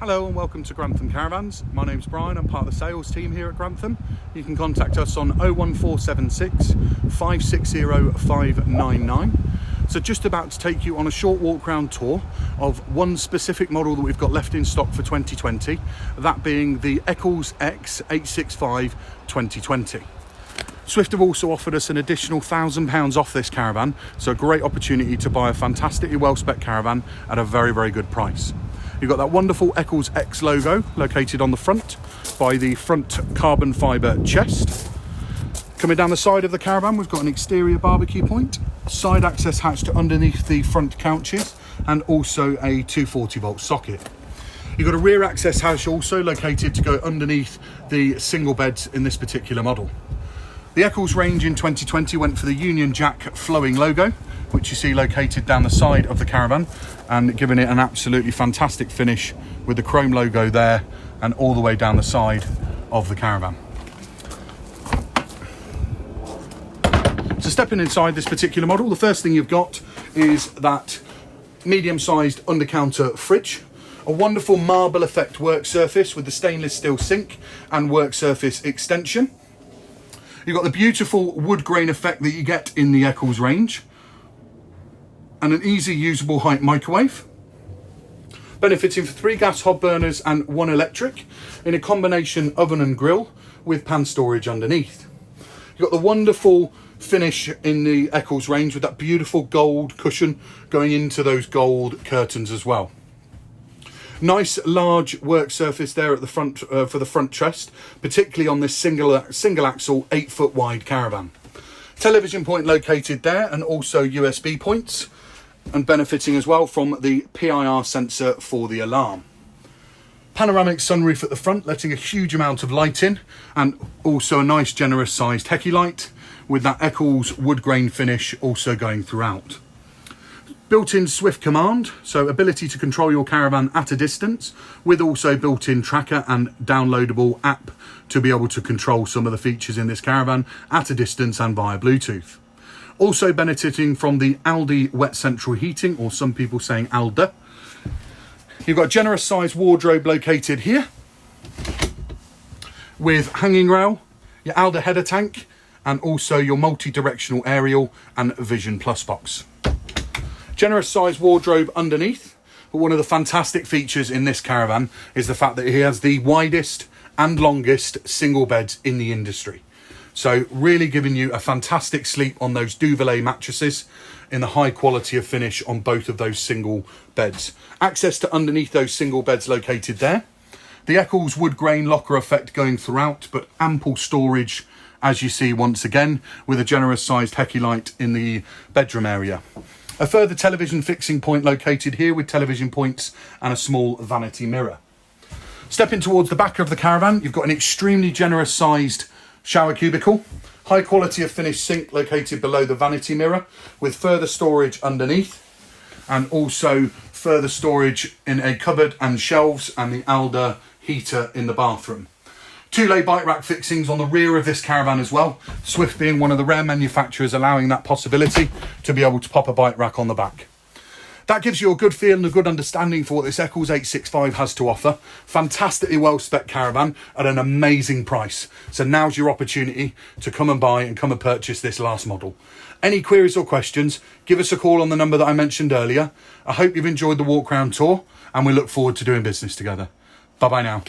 Hello and welcome to Grantham Caravans. My name's Brian, I'm part of the sales team here at Grantham. You can contact us on 01476 560 599. So just about to take you on a short walk round tour of one specific model that we've got left in stock for 2020, that being the Eccles X865 2020. Swift have also offered us an additional £1,000 off this caravan, so a great opportunity to buy a fantastically well-spec caravan at a very, very good price. You've got that wonderful Eccles X logo located on the front by the front carbon fibre chest. Coming down the side of the caravan, we've got an exterior barbecue point, side access hatch to underneath the front couches, and also a 240 volt socket. You've got a rear access hatch also located to go underneath the single beds in this particular model. The Eccles range in 2020 went for the Union Jack flowing logo, which you see located down the side of the caravan and giving it an absolutely fantastic finish with the chrome logo there and all the way down the side of the caravan. So stepping inside this particular model, the first thing you've got is that medium-sized under-counter fridge, a wonderful marble effect work surface with the stainless steel sink and work surface extension. You've got the beautiful wood grain effect that you get in the Eccles range, and an easy usable height microwave, benefiting for 3 gas hob burners and 1 electric in a combination oven and grill with pan storage underneath. You've got the wonderful finish in the Eccles range with that beautiful gold cushion going into those gold curtains as well. Nice large work surface there at the front for the front chest, particularly on this single axle 8 foot wide caravan. Television point located there, and also USB points, and benefiting as well from the PIR sensor for the alarm. Panoramic sunroof at the front, letting a huge amount of light in, and also a nice generous sized Heki light with that Eccles wood grain finish also going throughout. Built-in Swift command, so ability to control your caravan at a distance, with also built-in tracker and downloadable app to be able to control some of the features in this caravan at a distance and via Bluetooth. Also benefiting from the Aldi wet central heating, or some people saying Alda. You've got a generous sized wardrobe located here with hanging rail, your Alda header tank, and also your multi-directional aerial and Vision Plus box. Generous sized wardrobe underneath, but one of the fantastic features in this caravan is the fact that it has the widest and longest single beds in the industry. So really giving you a fantastic sleep on those Duvet mattresses in the high quality of finish on both of those single beds. Access to underneath those single beds located there. The Eccles wood grain locker effect going throughout, but ample storage as you see once again, with a generous sized Heki light in the bedroom area. A further television fixing point located here with television points and a small vanity mirror. Stepping towards the back of the caravan, you've got an extremely generous sized shower cubicle, high quality of finished sink located below the vanity mirror with further storage underneath, and also further storage in a cupboard and shelves, and the Alda heater in the bathroom. 2-lay bike rack fixings on the rear of this caravan as well, Swift being one of the rare manufacturers allowing that possibility to be able to pop a bike rack on the back. That gives you a good feel and a good understanding for what this Eccles 865 has to offer. Fantastically well-spec caravan at an amazing price. So now's your opportunity to come and buy and come and purchase this last model. Any queries or questions, give us a call on the number that I mentioned earlier. I hope you've enjoyed the walk round tour, and we look forward to doing business together. Bye-bye now.